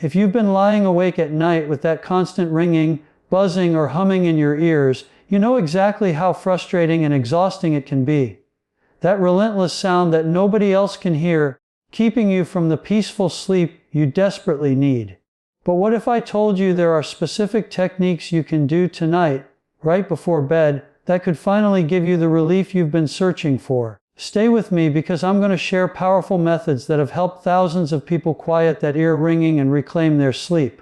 If you've been lying awake at night with that constant ringing, buzzing, or humming in your ears, you know exactly how frustrating and exhausting it can be. That relentless sound that nobody else can hear, keeping you from the peaceful sleep you desperately need. But what if I told you there are specific techniques you can do tonight, right before bed, that could finally give you the relief you've been searching for? Stay with me because I'm going to share powerful methods that have helped thousands of people quiet that ear ringing and reclaim their sleep.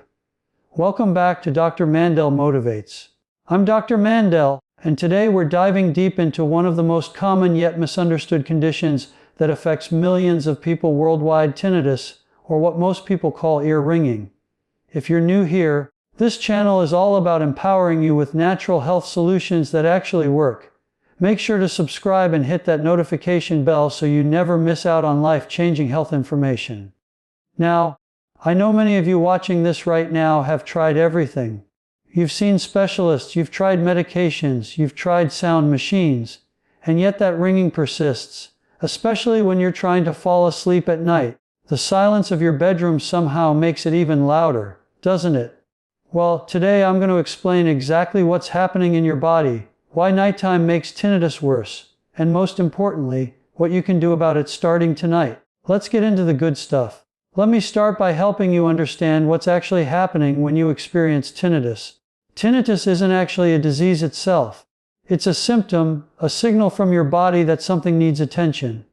Welcome back to Dr. Mandell Motivates. I'm Dr. Mandell, and today we're diving deep into one of the most common yet misunderstood conditions that affects millions of people worldwide: tinnitus, or what most people call ear ringing. If you're new here, this channel is all about empowering you with natural health solutions that actually work. Make sure to subscribe and hit that notification bell so you never miss out on life-changing health information. Now, I know many of you watching this right now have tried everything. You've seen specialists, you've tried medications, you've tried sound machines, and yet that ringing persists, especially when you're trying to fall asleep at night. The silence of your bedroom somehow makes it even louder, doesn't it? Well, today I'm going to explain exactly what's happening in your body, why nighttime makes tinnitus worse, and most importantly, what you can do about it starting tonight. Let's get into the good stuff. Let me start by helping you understand what's actually happening when you experience tinnitus. Tinnitus isn't actually a disease itself. It's a symptom, a signal from your body that something needs attention.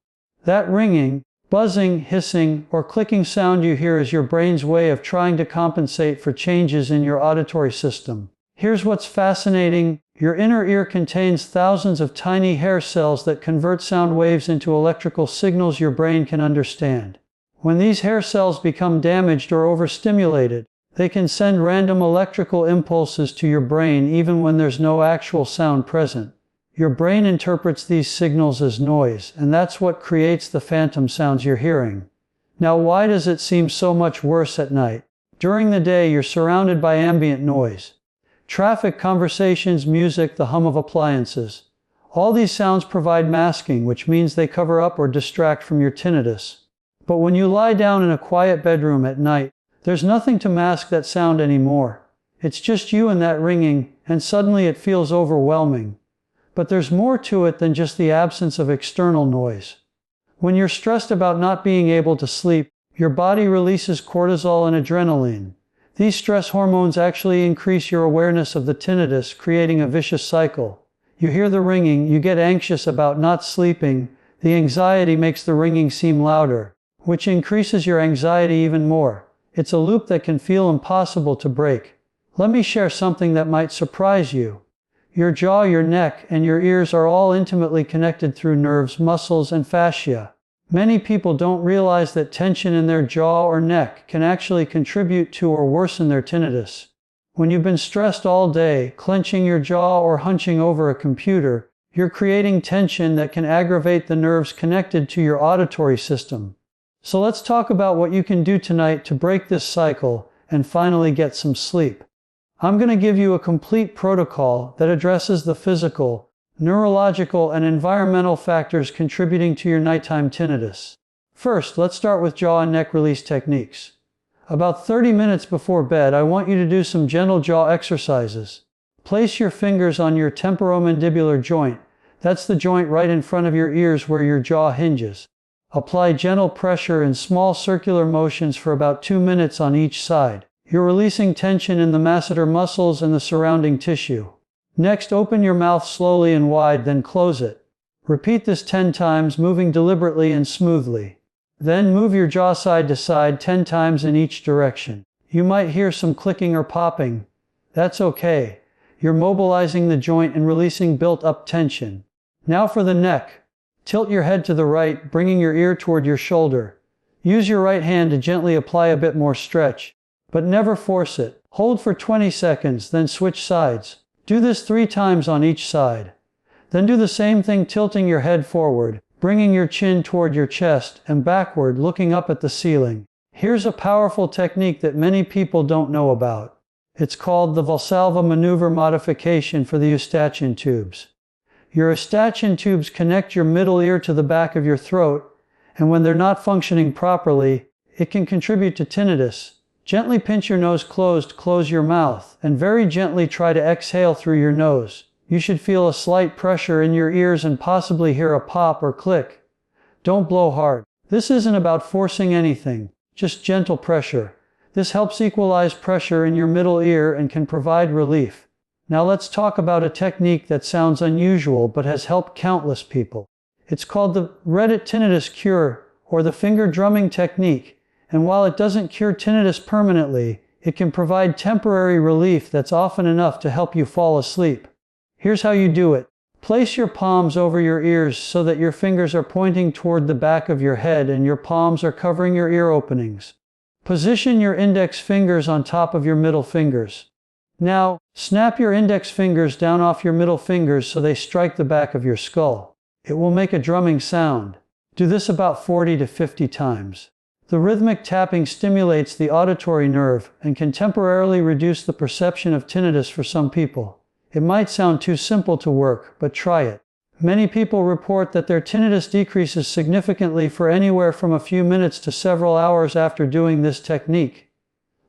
That ringing, buzzing, hissing, or clicking sound you hear is your brain's way of trying to compensate for changes in your auditory system. Here's what's fascinating. Your inner ear contains thousands of tiny hair cells that convert sound waves into electrical signals your brain can understand. When these hair cells become damaged or overstimulated, they can send random electrical impulses to your brain even when there's no actual sound present. Your brain interprets these signals as noise, and that's what creates the phantom sounds you're hearing. Now, why does it seem so much worse at night? During the day, you're surrounded by ambient noise. Traffic, conversations, music, the hum of appliances. All these sounds provide masking, which means they cover up or distract from your tinnitus. But when you lie down in a quiet bedroom at night, there's nothing to mask that sound anymore. It's just you and that ringing, and suddenly it feels overwhelming. But there's more to it than just the absence of external noise. When you're stressed about not being able to sleep, your body releases cortisol and adrenaline. These stress hormones actually increase your awareness of the tinnitus, creating a vicious cycle. You hear the ringing, you get anxious about not sleeping, the anxiety makes the ringing seem louder, which increases your anxiety even more. It's a loop that can feel impossible to break. Let me share something that might surprise you. Your jaw, your neck, and your ears are all intimately connected through nerves, muscles, and fascia. Many people don't realize that tension in their jaw or neck can actually contribute to or worsen their tinnitus. When you've been stressed all day, clenching your jaw or hunching over a computer, you're creating tension that can aggravate the nerves connected to your auditory system. So let's talk about what you can do tonight to break this cycle and finally get some sleep. I'm going to give you a complete protocol that addresses the physical, neurological, and environmental factors contributing to your nighttime tinnitus. First, let's start with jaw and neck release techniques. About 30 minutes before bed, I want you to do some gentle jaw exercises. Place your fingers on your temporomandibular joint. That's the joint right in front of your ears where your jaw hinges. Apply gentle pressure in small circular motions for about 2 minutes on each side. You're releasing tension in the masseter muscles and the surrounding tissue. Next, open your mouth slowly and wide, then close it. Repeat this 10 times, moving deliberately and smoothly. Then move your jaw side to side 10 times in each direction. You might hear some clicking or popping. That's okay. You're mobilizing the joint and releasing built-up tension. Now for the neck. Tilt your head to the right, bringing your ear toward your shoulder. Use your right hand to gently apply a bit more stretch, but never force it. Hold for 20 seconds, then switch sides. Do this 3 times on each side. Then do the same thing, tilting your head forward, bringing your chin toward your chest, and backward, looking up at the ceiling. Here's a powerful technique that many people don't know about. It's called the Valsalva maneuver modification for the eustachian tubes. Your eustachian tubes connect your middle ear to the back of your throat, and when they're not functioning properly, it can contribute to tinnitus. Gently pinch your nose closed, close your mouth, and very gently try to exhale through your nose. You should feel a slight pressure in your ears and possibly hear a pop or click. Don't blow hard. This isn't about forcing anything, just gentle pressure. This helps equalize pressure in your middle ear and can provide relief. Now let's talk about a technique that sounds unusual but has helped countless people. It's called the Reddit tinnitus cure, or the finger drumming technique. And while it doesn't cure tinnitus permanently, it can provide temporary relief that's often enough to help you fall asleep. Here's how you do it. Place your palms over your ears so that your fingers are pointing toward the back of your head and your palms are covering your ear openings. Position your index fingers on top of your middle fingers. Now, snap your index fingers down off your middle fingers so they strike the back of your skull. It will make a drumming sound. Do this about 40 to 50 times. The rhythmic tapping stimulates the auditory nerve and can temporarily reduce the perception of tinnitus for some people. It might sound too simple to work, but try it. Many people report that their tinnitus decreases significantly for anywhere from a few minutes to several hours after doing this technique.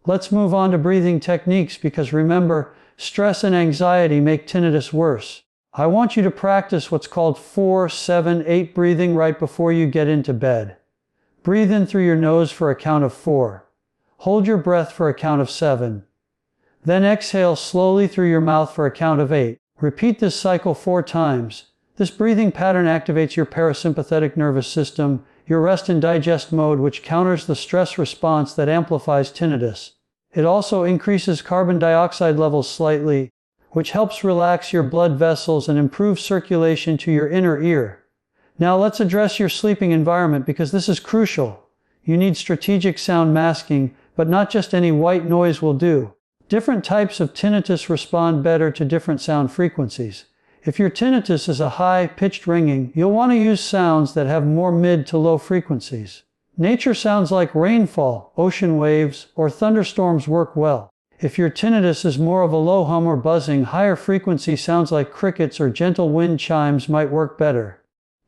Let's move on to breathing techniques because remember, stress and anxiety make tinnitus worse. I want you to practice what's called 4-7-8 breathing right before you get into bed. Breathe in through your nose for a count of 4. Hold your breath for a count of 7. Then exhale slowly through your mouth for a count of 8. Repeat this cycle 4 times. This breathing pattern activates your parasympathetic nervous system, your rest and digest mode, which counters the stress response that amplifies tinnitus. It also increases carbon dioxide levels slightly, which helps relax your blood vessels and improve circulation to your inner ear. Now let's address your sleeping environment because this is crucial. You need strategic sound masking, but not just any white noise will do. Different types of tinnitus respond better to different sound frequencies. If your tinnitus is a high-pitched ringing, you'll want to use sounds that have more mid to low frequencies. Nature sounds like rainfall, ocean waves, or thunderstorms work well. If your tinnitus is more of a low hum or buzzing, higher frequency sounds like crickets or gentle wind chimes might work better.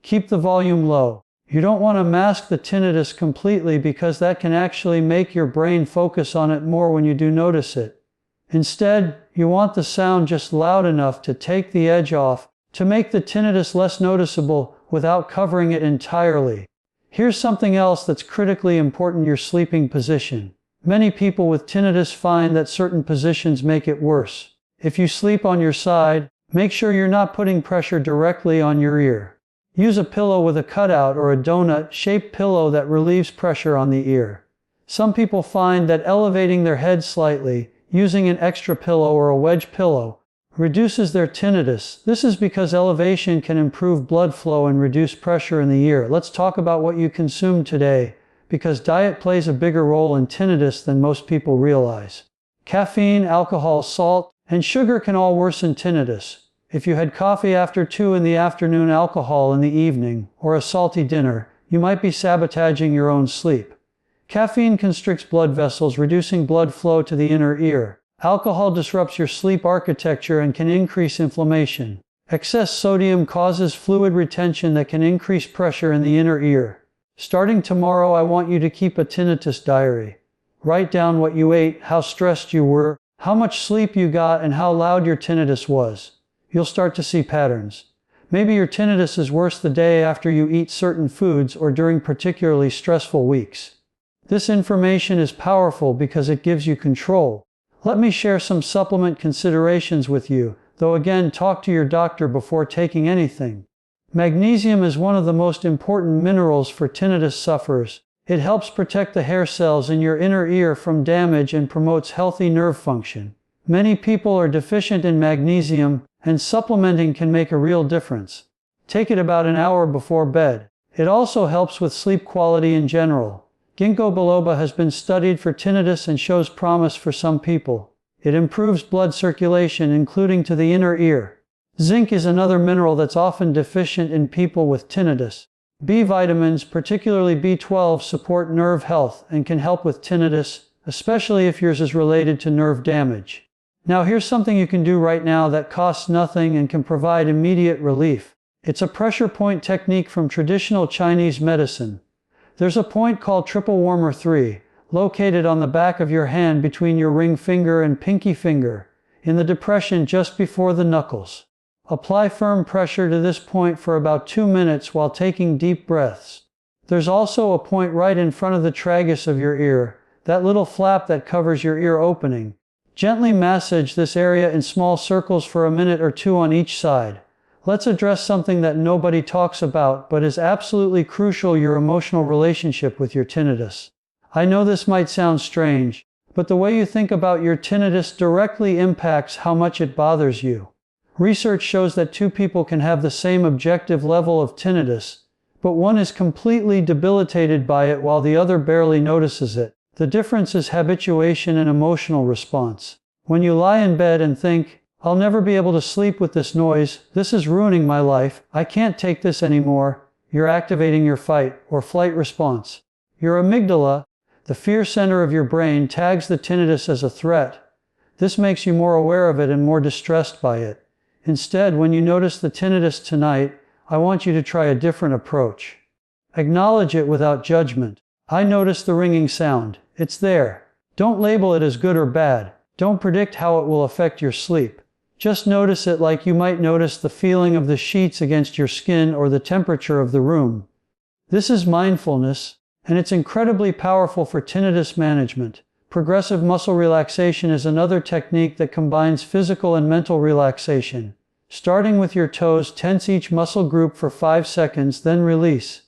Keep the volume low. You don't want to mask the tinnitus completely because that can actually make your brain focus on it more when you do notice it. Instead, you want the sound just loud enough to take the edge off, to make the tinnitus less noticeable without covering it entirely. Here's something else that's critically important: your sleeping position. Many people with tinnitus find that certain positions make it worse. If you sleep on your side, make sure you're not putting pressure directly on your ear. Use a pillow with a cutout or a donut-shaped pillow that relieves pressure on the ear. Some people find that elevating their head slightly, using an extra pillow or a wedge pillow, reduces their tinnitus. This is because elevation can improve blood flow and reduce pressure in the ear. Let's talk about what you consume today, because diet plays a bigger role in tinnitus than most people realize. Caffeine, alcohol, salt, and sugar can all worsen tinnitus. If you had coffee after 2 in the afternoon, alcohol in the evening, or a salty dinner, you might be sabotaging your own sleep. Caffeine constricts blood vessels, reducing blood flow to the inner ear. Alcohol disrupts your sleep architecture and can increase inflammation. Excess sodium causes fluid retention that can increase pressure in the inner ear. Starting tomorrow, I want you to keep a tinnitus diary. Write down what you ate, how stressed you were, how much sleep you got, and how loud your tinnitus was. You'll start to see patterns. Maybe your tinnitus is worse the day after you eat certain foods or during particularly stressful weeks. This information is powerful because it gives you control. Let me share some supplement considerations with you, though again, talk to your doctor before taking anything. Magnesium is one of the most important minerals for tinnitus sufferers. It helps protect the hair cells in your inner ear from damage and promotes healthy nerve function. Many people are deficient in magnesium, and supplementing can make a real difference. Take it about an hour before bed. It also helps with sleep quality in general. Ginkgo biloba has been studied for tinnitus and shows promise for some people. It improves blood circulation, including to the inner ear. Zinc is another mineral that's often deficient in people with tinnitus. B vitamins, particularly B12, support nerve health and can help with tinnitus, especially if yours is related to nerve damage. Now here's something you can do right now that costs nothing and can provide immediate relief. It's a pressure point technique from traditional Chinese medicine. There's a point called triple warmer 3. located on the back of your hand between your ring finger and pinky finger, in the depression just before the knuckles. Apply firm pressure to this point for about 2 minutes while taking deep breaths. There's also a point right in front of the tragus of your ear, that little flap that covers your ear opening. Gently massage this area in small circles for a minute or two on each side. Let's address something that nobody talks about but is absolutely crucial: your emotional relationship with your tinnitus. I know this might sound strange, but the way you think about your tinnitus directly impacts how much it bothers you. Research shows that two people can have the same objective level of tinnitus, but one is completely debilitated by it while the other barely notices it. The difference is habituation and emotional response. When you lie in bed and think, "I'll never be able to sleep with this noise, this is ruining my life, I can't take this anymore," you're activating your fight or flight response. Your amygdala, the fear center of your brain, tags the tinnitus as a threat. This makes you more aware of it and more distressed by it. Instead, when you notice the tinnitus tonight, I want you to try a different approach. Acknowledge it without judgment. I notice the ringing sound. It's there. Don't label it as good or bad. Don't predict how it will affect your sleep. Just notice it like you might notice the feeling of the sheets against your skin or the temperature of the room. This is mindfulness, and it's incredibly powerful for tinnitus management. Progressive muscle relaxation is another technique that combines physical and mental relaxation. Starting with your toes, tense each muscle group for 5 seconds, then release.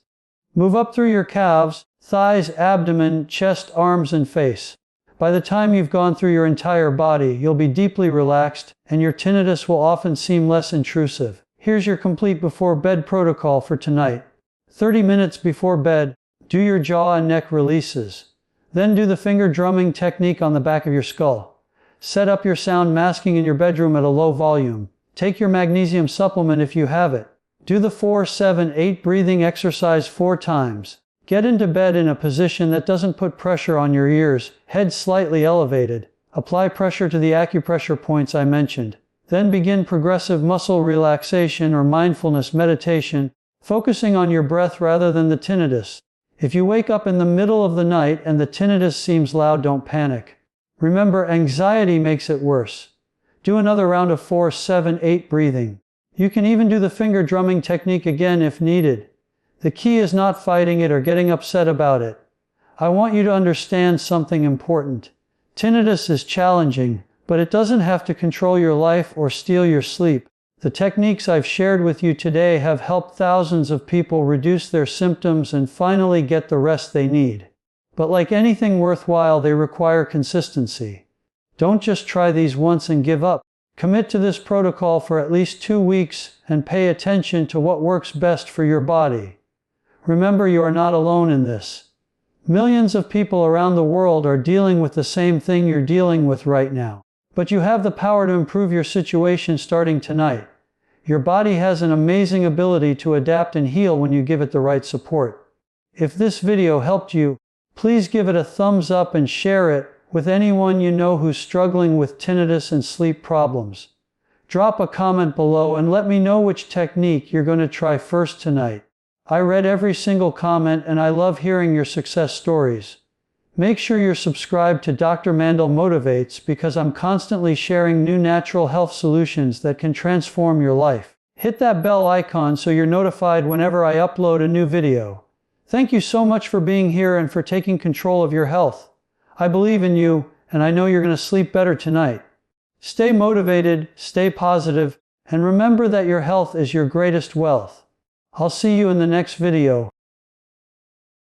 Move up through your calves, thighs, abdomen, chest, arms, and face. By the time you've gone through your entire body, you'll be deeply relaxed, and your tinnitus will often seem less intrusive. Here's your complete before-bed protocol for tonight. 30 minutes before bed, do your jaw and neck releases. Then do the finger drumming technique on the back of your skull. Set up your sound masking in your bedroom at a low volume. Take your magnesium supplement if you have it. Do the 4-7-8 breathing exercise 4 times. Get into bed in a position that doesn't put pressure on your ears, head slightly elevated. Apply pressure to the acupressure points I mentioned. Then begin progressive muscle relaxation or mindfulness meditation, focusing on your breath rather than the tinnitus. If you wake up in the middle of the night and the tinnitus seems loud, don't panic. Remember, anxiety makes it worse. Do another round of 4-7-8 breathing. You can even do the finger drumming technique again if needed. The key is not fighting it or getting upset about it. I want you to understand something important. Tinnitus is challenging, but it doesn't have to control your life or steal your sleep. The techniques I've shared with you today have helped thousands of people reduce their symptoms and finally get the rest they need. But like anything worthwhile, they require consistency. Don't just try these once and give up. Commit to this protocol for at least 2 weeks and pay attention to what works best for your body. Remember, you are not alone in this. Millions of people around the world are dealing with the same thing you're dealing with right now. But you have the power to improve your situation starting tonight. Your body has an amazing ability to adapt and heal when you give it the right support. If this video helped you, please give it a thumbs up and share it with anyone you know who's struggling with tinnitus and sleep problems. Drop a comment below and let me know which technique you're going to try first tonight. I read every single comment and I love hearing your success stories. Make sure you're subscribed to Dr. Mandell Motivates, because I'm constantly sharing new natural health solutions that can transform your life. Hit that bell icon so you're notified whenever I upload a new video. Thank you so much for being here and for taking control of your health. I believe in you, and I know you're going to sleep better tonight. Stay motivated, stay positive, and remember that your health is your greatest wealth. I'll see you in the next video.